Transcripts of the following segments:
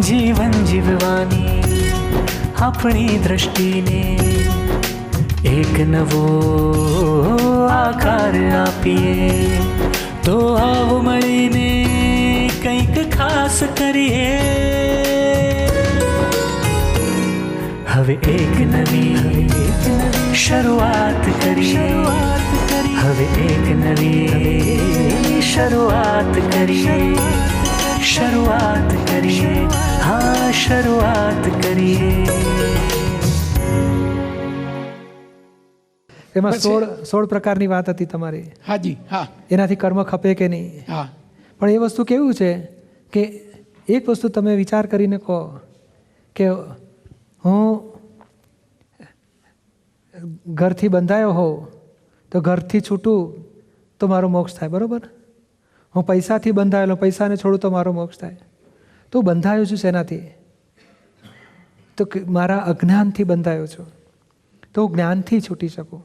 જીવન જીવવાની આપણી દ્રષ્ટિને એક નવો આકાર આપીએ. તો આવો મળીને કંઈક ખાસ કરીએ. હવે એક નવી શરૂઆત કરીએ. હવે એક નવી શરૂઆત કરીએ. શરૂઆત કરીએ. હા, શરૂઆત કરીએ. એમાં 16 પ્રકારની વાત હતી તમારી. હાજી, હા. એનાથી કર્મ ખપે કે નહીં? હા. પણ એ વસ્તુ કેવું છે કે એક વસ્તુ તમે વિચાર કરીને કહો કે હું ઘરથી બંધાયો હોઉં તો ઘરથી છૂટું તો મારો મોક્ષ થાય, બરાબર? હું પૈસાથી બંધાયેલો, પૈસાને છોડું તો મારો મોક્ષ થાય. તો બંધાયો છું શેનાથી? તો મારા અજ્ઞાનથી બંધાયો છું. તો હું જ્ઞાનથી છૂટી શકું.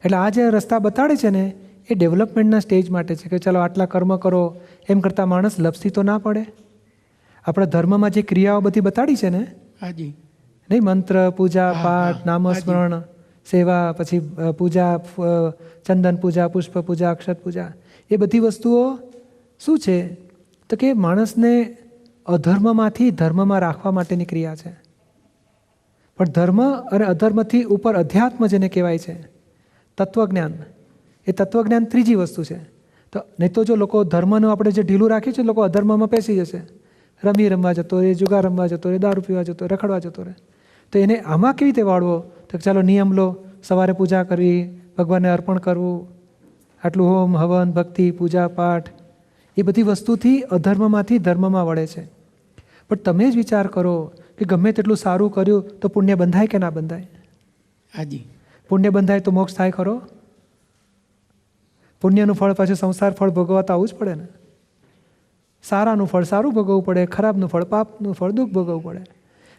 એટલે આ જે રસ્તા બતાડે છે ને એ ડેવલપમેન્ટના સ્ટેજ માટે છે કે ચાલો આટલા કર્મ કરો. એમ કરતાં માણસ લપસી તો ના પડે. આપણા ધર્મમાં જે ક્રિયાઓ બધી બતાડી છે ને, હાજી, નહીં, મંત્ર, પૂજા, પાઠ, નામસ્મરણ, સેવા, પછી પૂજા, ચંદન પૂજા, પુષ્પ પૂજા, અક્ષત પૂજા, એ બધી વસ્તુઓ શું છે તો કે માણસને અધર્મમાંથી ધર્મમાં રાખવા માટેની ક્રિયા છે. પણ ધર્મ અને અધર્મથી ઉપર અધ્યાત્મ જેને કહેવાય છે, તત્વજ્ઞાન, એ તત્વજ્ઞાન ત્રીજી વસ્તુ છે. તો નહીં તો જો લોકો ધર્મનું આપણે જે ઢીલું રાખ્યું છે, લોકો અધર્મમાં પેસી જશે. રમી રમવા જતો રહે, જુગાર રમવા જતો રહે, દારૂ પીવા જતો રહે, રખડવા જતો રહે. તો એને આમાં કેવી રીતે વાળવો? તો ચાલો નિયમ લો, સવારે પૂજા કરવી, ભગવાનને અર્પણ કરવું, આટલું હોમ હવન ભક્તિ પૂજા પાઠ, એ બધી વસ્તુથી અધર્મમાંથી ધર્મમાં વળે છે. પણ તમે જ વિચાર કરો કે ગમે તેટલું સારું કર્યું તો પુણ્ય બંધાય કે ના બંધાય? હાજી. પુણ્ય બંધાય તો મોક્ષ થાય ખરો? પુણ્યનું ફળ પાછું સંસાર ફળ ભોગવવા તો આવવું જ પડે ને. સારાનું ફળ સારું ભોગવવું પડે, ખરાબનું ફળ પાપનું ફળ દુઃખ ભોગવવું પડે.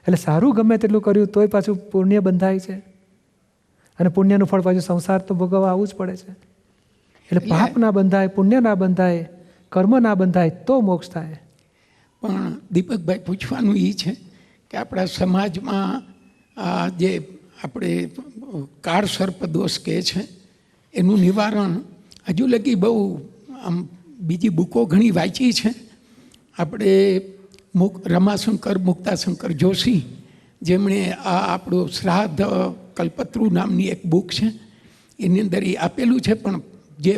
એટલે સારું ગમે તેટલું કર્યું તોય પાછું પુણ્ય બંધાય છે. અને પુણ્યનું ફળ પાછું સંસાર તો ભોગવવા આવવું જ પડે છે. એટલે પાપ ના બંધાય, પુણ્ય ના બંધાય, કર્મ ના બંધાય તો મોક્ષ થાય. પણ દીપકભાઈ, પૂછવાનું એ છે કે આપણા સમાજમાં આ જે આપણે કાળ સર્પ દોષ કહે છે એનું નિવારણ હજુ લગી બહુ આમ બીજી બુકો ઘણી વાંચી છે. આપણે રમાશંકર મુક્તાશંકર જોશી, જેમણે આ આપણું શ્રાદ્ધ કલ્પતરુ નામની એક બુક છે, એની અંદર એ આપેલું છે. પણ જે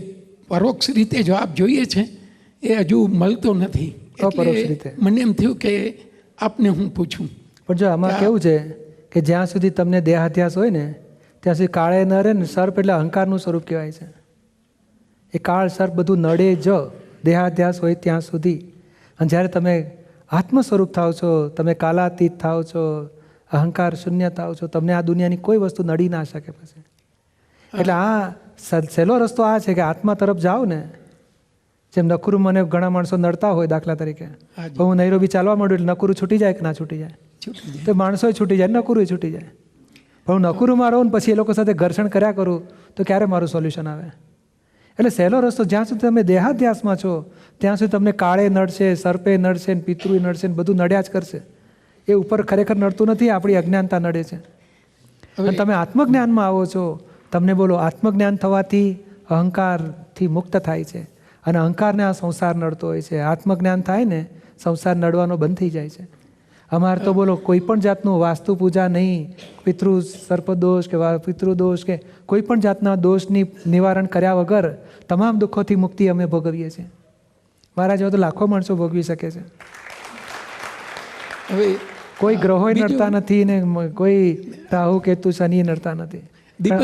પરોક્ષ રીતે જવાબ જોઈએ છે એ હજુ મળતો નથી. એટલે મને એમ થયું કે આપને હું પૂછું. પણ જો આમાં કેવું છે કે જ્યાં સુધી તમને દેહાધ્યાસ હોય ને ત્યાં સુધી કાળે ન રહે ને. સર્પ એટલે અહંકારનું સ્વરૂપ કહેવાય છે. એ કાળ સર્પ બધું નડે જ દેહાધ્યાસ હોય ત્યાં સુધી. અને જ્યારે તમે આત્મ સ્વરૂપ થાવ છો, તમે કાલાતીત થાવ છો, અહંકાર શૂન્ય થાવ છો, તમને આ દુનિયાની કોઈ વસ્તુ નડી ના શકે પછી. એટલે આ સહેલો રસ્તો આ છે કે આત્મા તરફ જાઓ ને. જેમ નકરું મને ઘણા માણસો નડતા હોય, દાખલા તરીકે હું નૈરોબી ચાલવા માંડું એટલે નકરું છૂટી જાય કે ના છૂટી જાય? તો માણસો છૂટી જાય, નકરું છૂટી જાય. પણ હું નકરુંમાં રહું ને પછી એ લોકો સાથે ઘર્ષણ કર્યા કરું તો ક્યારે મારું સોલ્યુશન આવે? એટલે સહેલો રસ્તો, જ્યાં સુધી તમે દેહાધ્યાસમાં છો ત્યાં સુધી તમને કાળે નડશે, સર્પે નડશે, ને પિતૃ નડશે, ને બધું નડ્યા જ કરશે. એ ઉપર ખરેખર નડતું નથી, આપણી અજ્ઞાનતા નડે છે. અને તમે આત્મજ્ઞાનમાં આવો છો, તમને બોલો આત્મજ્ઞાન થવાથી અહંકારથી મુક્ત થાય છે. અને અહંકારને આ સંસાર નડતો હોય છે. આત્મજ્ઞાન થાય ને સંસાર નડવાનો બંધ થઈ જાય છે. અમારે તો બોલો કોઈ પણ જાતનું વાસ્તુ પૂજા નહીં, પિતૃ સર્પદોષ કે પિતૃદોષ કે કોઈ પણ જાતના દોષની નિવારણ કર્યા વગર તમામ દુઃખોથી મુક્તિ અમે ભોગવીએ છીએ. મારા જેવા તો લાખો માણસો ભોગવી શકે છે. હવે કોઈ ગ્રહો નડતા નથી ને કોઈ રાહુ કેતુ શનિ નડતા નથી.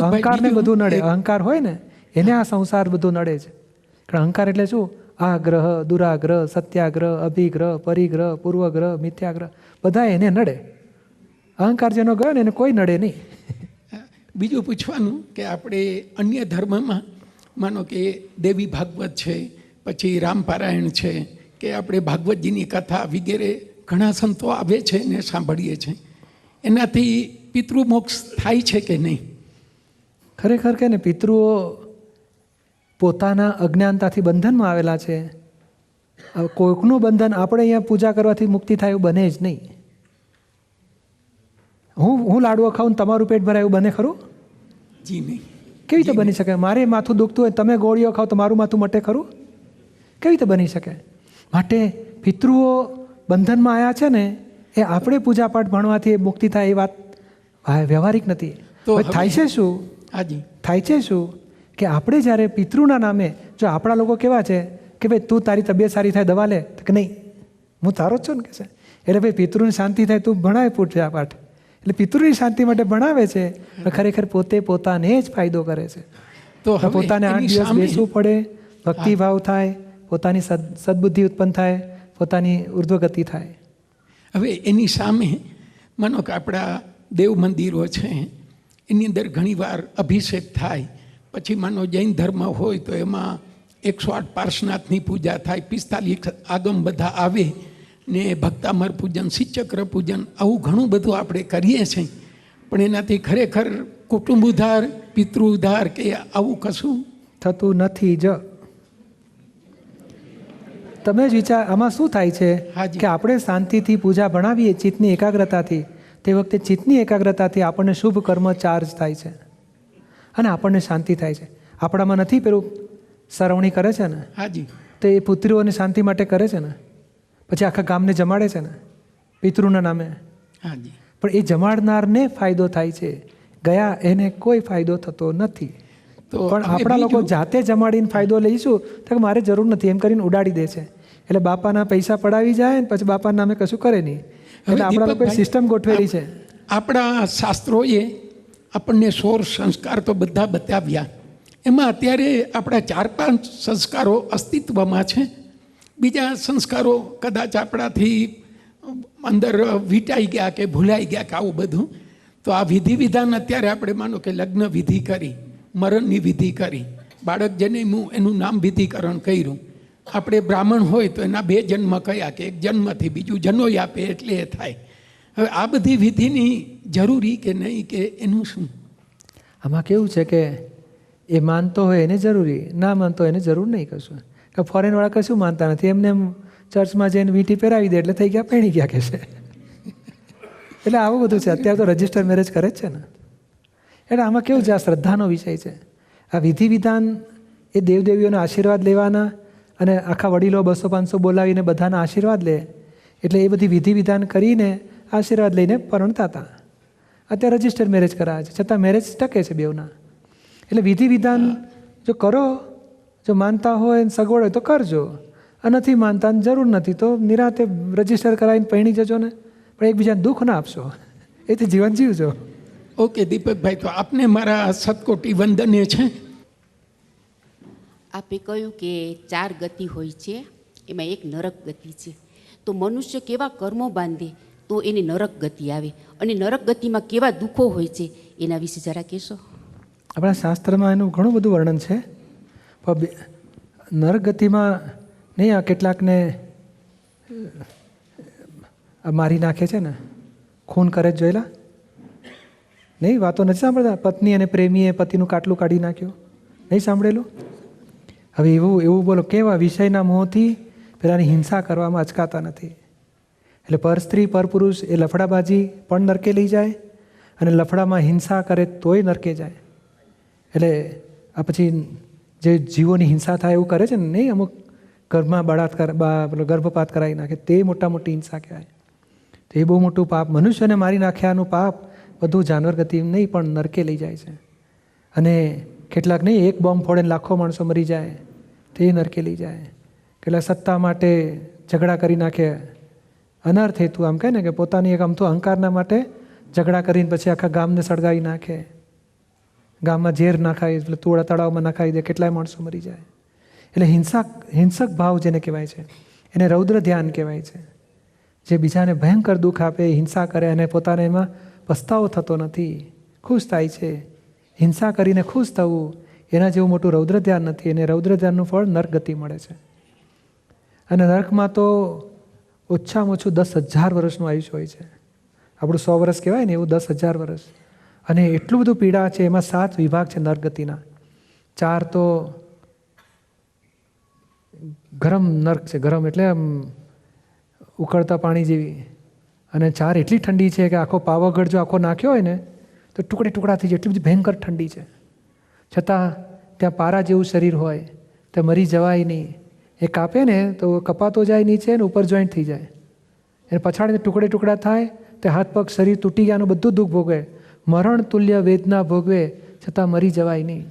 અહંકારને બધું નડે. અહંકાર હોય ને એને આ સંસાર બધું નડે છે. કારણ અહંકાર એટલે શું? આ ગ્રહ, દુરાગ્રહ, સત્યાગ્રહ, અભિગ્રહ, પરિગ્રહ, પૂર્વગ્રહ, મિથ્યાગ્રહ બધા એને નડે. અહંકાર જેનો ગયો ને એને કોઈ નડે નહીં. બીજું પૂછવાનું કે આપણે અન્ય ધર્મમાં માનો કે દેવી ભાગવત છે, પછી રામપારાયણ છે, કે આપણે ભાગવતજીની કથા વગેરે ઘણા સંતો આવે છે ને સાંભળીએ છીએ. એનાથી પિતૃમોક્ષ થાય છે કે નહીં? ખરેખર કે ને પિતૃઓ પોતાના અજ્ઞાનતાથી બંધનમાં આવેલા છે. હવે કોઈકનું બંધન આપણે અહીંયા પૂજા કરવાથી મુક્તિ થાય એવું બને જ નહીં. હું લાડવો ખાઉં ને તમારું પેટ ભરાય એવું બને ખરું? જી નહીં. કેવી રીતે બની શકે? મારે માથું દુખતું હોય, તમે ગોળીઓ ખાઓ તો મારું માથું મટે ખરું? કેવી રીતે બની શકે? માટે પિતૃઓ બંધનમાં આવ્યા છે ને, એ આપણે પૂજાપાઠ ભણવાથી મુક્તિ થાય એ વાત વ્યવહારિક નથી. તો થાય છે શું? હાજી. થાય છે શું કે આપણે જ્યારે પિતૃના નામે, જો આપણા લોકો કેવા છે કે ભાઈ તું તારી તબિયત સારી થાય દવા લે, કે નહીં હું તારો જ છું ને, કે છે એટલે ભાઈ પિતૃની શાંતિ થાય તું ભણાવે પૂજાપાઠ. એટલે પિતૃની શાંતિ માટે ભણાવે છે, પણ ખરેખર પોતે પોતાને જ ફાયદો કરે છે. તો પોતાને 8 દિવસ બેસવું પડે, ભક્તિભાવ થાય, પોતાની સદબુદ્ધિ ઉત્પન્ન થાય, પોતાની ઉર્ધ્વગતિ થાય. હવે એની સામે માનો કે આપણા દેવ મંદિરો છે, એની અંદર ઘણીવાર અભિષેક થાય, પછી માનો જૈન ધર્મ હોય તો એમાં 108 પાર્શ્વનાથની પૂજા થાય, 45 આગમ બધા આવે ને ભક્તામર પૂજન, શ્રીચક્ર પૂજન, આવું ઘણું બધું આપણે કરીએ છીએ. પણ એનાથી ખરેખર કુટુંબ ઉદ્ધાર, પિતૃ ઉદ્ધાર કે આવું કશું થતું નથી જ. તમે જ વિચાર, આમાં શું થાય છે કે આપણે શાંતિથી પૂજા ભણાવીએ ચિત્તની એકાગ્રતાથી, તે વખતે ચિત્તની એકાગ્રતાથી આપણને શુભ કર્મ ચાર્જ થાય છે અને આપણને શાંતિ થાય છે. આપણામાં નથી પેલું સરવણી કરે છે ને, હાજી, તો એ પુત્રીઓને શાંતિ માટે કરે છે ને, પછી આખા ગામને જમાડે છે ને પિતૃના નામે. હાજી. પણ એ જમાડનારને ફાયદો થાય છે, ગયા એને કોઈ ફાયદો થતો નથી. પણ આપણા લોકો જાતે જમાડીને ફાયદો લઈશું તો મારે જરૂર નથી એમ કરીને ઉડાડી દે છે. એટલે બાપાના પૈસા પડાવી જાય ને પછી બાપાના નામે કશું કરે નહીં. એટલે આપણા લોકો સિસ્ટમ ગોઠવેલી છે. આપણા શાસ્ત્રોએ આપણને 16 સંસ્કાર તો બધા બતાવ્યા. એમાં અત્યારે આપણા 4-5 સંસ્કારો અસ્તિત્વમાં છે. બીજા સંસ્કારો કદાચ આપણાથી અંદર વીંટાઈ ગયા કે ભૂલાઈ ગયા કે આવું બધું. તો આ વિધિ વિધાન અત્યારે આપણે માનો કે લગ્ન વિધિ કરી, મરણની વિધિ કરી, બાળક જન્મ્યું એનું નામ વિધિકરણ કર્યું. આપણે બ્રાહ્મણ હોય તો એના 2 જન્મ કયા, કે એક જન્મથી બીજું જનોય આપે એટલે એ થાય. હવે આ બધી વિધિની જરૂરી કે નહીં, કે એનું શું? આમાં કેવું છે કે એ માનતો હોય એને જરૂરી, ના માનતો હોય એને જરૂર નહીં કશું. કે ફોરેનવાળા કશું માનતા નથી, એમને એમ ચર્ચમાં જઈને વીંટી પહેરાવી દે એટલે થઈ ગયા, પહેણી ગયા કે છે. એટલે આવું બધું છે. અત્યારે તો રજિસ્ટર મેરેજ કરે જ છે ને. એટલે આમાં કેવું છે, આ શ્રદ્ધાનો વિષય છે. આ વિધિ વિધાન એ દેવદેવીઓના આશીર્વાદ લેવાના, અને આખા વડીલો 200-500 બોલાવીને બધાના આશીર્વાદ લે. એટલે એ બધી વિધિ વિધાન કરીને આશીર્વાદ લઈને પરણતા હતા. અત્યારે રજિસ્ટર મેરેજ કરાવે છે, છતાં મેરેજ ટકે છે બેવના. એટલે વિધિ વિધાન જો કરો, જો માનતા હોય ને સગવડ હોય તો કરજો, અને નથી માનતા જરૂર નથી તો નિરાતે રજિસ્ટર કરાવીને પરણી જજો ને. પણ એકબીજાને દુઃખ ના આપશો, એથી જીવન જીવજો. ઓકે દીપકભાઈ, તો આપને મારા સતકોટી વંદને છે. આપે કહ્યું કે 4 ગતિ હોય છે, એમાં એક નરક ગતિ છે. તો મનુષ્ય કેવા કર્મો બાંધે તો એને નરક ગતિ આવે, અને નરક ગતિમાં કેવા દુઃખો હોય છે એના વિશે જરા કહેશો? આપણા શાસ્ત્રમાં એનું ઘણું બધું વર્ણન છે. પણ નરક ગતિમાં નહીં, આ કેટલાકને મારી નાખે છે ને, ખૂન કરે જ જોયેલા નહીં? વાતો નથી સાંભળતા? પત્ની અને પ્રેમીએ પતિનું કાટલું કાઢી નાખ્યું, નહીં સાંભળેલું? હવે એવું બોલો, કેવા વિષયના મોહથી પેલાની હિંસા કરવામાં અચકાતા નથી. એટલે પર સ્ત્રી પર પુરુષ એ લફડાબાજી પણ નરકે લઈ જાય, અને લફડામાં હિંસા કરે તોય નરકે જાય. એટલે આ પછી જે જીવોની હિંસા થાય એવું કરે છે ને, નહીં? અમુક ગર્ભમાં બળાત્કાર, ગર્ભપાત કરાવી નાખે, તે મોટી હિંસા કહેવાય. તો એ બહુ મોટું પાપ. મનુષ્યને મારી નાખ્યાનું પાપ બધું જાનવર ગતિ નહીં, પણ નરકે લઈ જાય છે. અને કેટલાક નહીં, એક બોમ્બ ફોડે લાખો માણસો મરી જાય, તે નરકે લઈ જાય. કેટલાક સત્તા માટે ઝઘડા કરી નાખે, અનર્થ હેતુ, આમ કહે ને કે પોતાની એક અમથો અહંકારના માટે ઝઘડા કરીને પછી આખા ગામને સળગાવી નાખે, ગામમાં ઝેર નાખાય, એટલે તોડા તળાવમાં નાખાઈ દે, કેટલાય માણસો મરી જાય. એટલે હિંસક ભાવ જેને કહેવાય છે, એને રૌદ્ર ધ્યાન કહેવાય છે. જે બીજાને ભયંકર દુઃખ આપે, હિંસા કરે, અને પોતાને એમાં પસ્તાવો થતો નથી, ખુશ થાય છે. હિંસા કરીને ખુશ થવું એના જેવું મોટું રૌદ્ર ધ્યાન નથી. અને રૌદ્ર ધ્યાનનું ફળ નરક ગતિ મળે છે. અને નરકમાં તો ઓછામાં ઓછું 10,000 વર્ષનું આયુષ્ય હોય છે. આપણું 100 વર્ષ કહેવાય ને, એવું 10,000 વર્ષ. અને એટલું બધું પીડા છે. એમાં 7 વિભાગ છે નરક ગતિના. 4 તો ગરમ નર્ક છે. ગરમ એટલે આમ ઉકળતા પાણી જેવી. અને ચાર એટલી ઠંડી છે કે આખો પાવાગઢ જો આખો નાખ્યો હોય ને તો ટુકડે ટુકડા થઈ જાય, એટલી બધી ભયંકર ઠંડી છે. છતાં ત્યાં પારા જેવું શરીર હોય તો મરી જવાય નહીં. એ કાપે ને તો કપાતો જાય નીચે ને ઉપર જોઈન્ટ થઈ જાય. એને પછાડીને ટુકડે ટુકડા થાય તે હાથ પગ શરીર તૂટી ગયાનું બધું દુઃખ ભોગવે, મરણ તુલ્ય વેદના ભોગવે, છતાં મરી જવાય નહીં.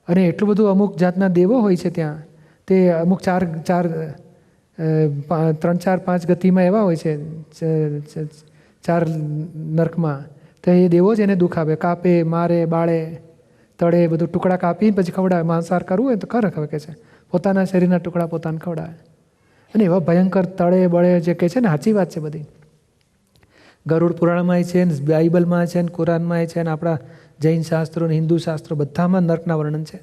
અને એટલું બધું અમુક જાતના દેવો હોય છે ત્યાં. તે અમુક 3-4-5 ગતિમાં એવા હોય છે 4 નર્કમાં. તો એ દેવો જ એને દુઃખ આપે, કાપે, મારે, બાળે, તળે, બધું ટુકડા કાપીને પછી ખવડાવે. માંસાહાર કરવું હોય તો કરે કે છે, પોતાના શરીરના ટુકડા પોતાને ખવડાવે. અને એવા ભયંકર તળે બળે જે કહે છે ને, સાચી વાત છે બધી. ગરુડ પુરાણમાં છે ને, બાઇબલમાં છે ને, કુરાનમાં છે ને, આપણા જૈન શાસ્ત્રો ને હિન્દુ શાસ્ત્રો બધામાં નર્કના વર્ણન છે.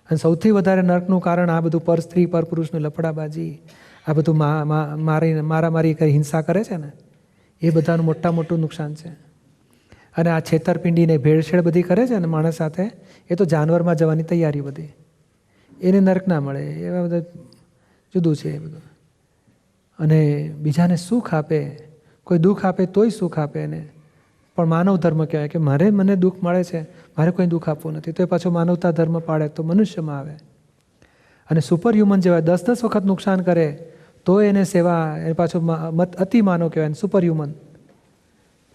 અને સૌથી વધારે નર્કનું કારણ આ બધું પર સ્ત્રી પર પુરુષનું લફડાબાજી, આ બધું મારામારી કરી હિંસા કરે છે ને, એ બધાનું મોટું નુકસાન છે. અને આ છેતરપિંડીને ભેળસેળ બધી કરે છે ને માણસ સાથે, એ તો જાનવરમાં જવાની તૈયારી બધી. એને નર્ક ના મળે. એવા બધા જુદું છે એ બધું. અને બીજાને સુખ આપે, કોઈ દુઃખ આપે તોય સુખ આપે એને, પણ માનવ ધર્મ કહેવાય કે મને દુઃખ મળે છે, મારે કોઈ દુઃખ આપવું નથી, તો એ પાછો માનવતા ધર્મ પાડે તો મનુષ્યમાં આવે. અને સુપર હ્યુમન જેવાય 10-10 વખત નુકસાન કરે તો એને સેવા, એ પાછો અતિ માનવ કહેવાય, સુપર હ્યુમન,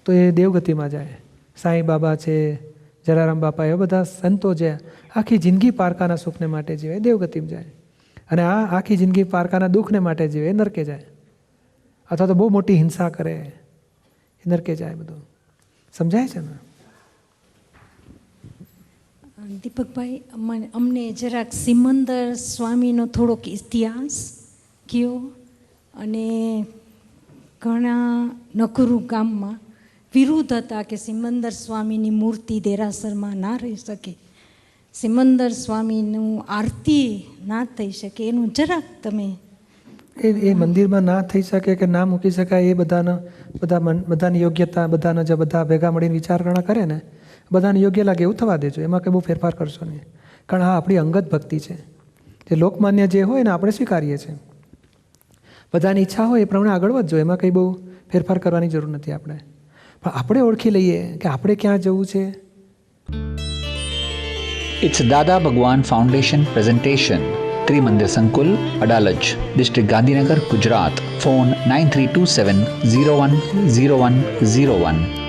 તો એ દેવગતિમાં જાય. સાંઈ બાબા છે, જલારામ બાપા, એવા બધા સંતો છે આખી જિંદગી પારકાના સુખને માટે જીવે, દેવગતિમાં જાય. અને આ આખી જિંદગી પારકાના દુઃખને માટે જીવે, એ નરકે જાય. અથવા તો બહુ મોટી હિંસા કરે, એ નરકે જાય. બધું સમજાય છે ને? દીપકભાઈ, અમને જરાક સિમંદર સ્વામીનો થોડોક ઇતિહાસ કયો. અને ઘણા નકરુ ગામમાં વિરુદ્ધ હતા કે સિમંદર સ્વામીની મૂર્તિ દેરાસરમાં ના રહી શકે, સિમંદર સ્વામીનું આરતી ના થઈ શકે, એનું જરાક તમે એ મંદિરમાં ના થઈ શકે કે ના મૂકી શકાય, એ બધાની યોગ્યતા, બધા ભેગા મળીને વિચારણા કરે ને, બધાને યોગ્ય લાગે એવું થવા દેજો. એમાં કંઈ બહુ ફેરફાર કરશો નહીં. કારણ આ આપણી અંગત ભક્તિ છે. જે લોકમાન્ય જે હોય ને આપણે સ્વીકારીએ છીએ. બધાની ઈચ્છા હોય એ પ્રમાણે આગળ વધજો, એમાં કંઈ બહુ ફેરફાર કરવાની જરૂર નથી. આપણે પણ આપણે ઓળખી લઈએ કે આપણે ક્યાં જવું છે. It's Dada Bhagwan Foundation presentation. Trimandir Sankul, Adalaj, District Gandhinagar, Gujarat. Phone 9327 010101.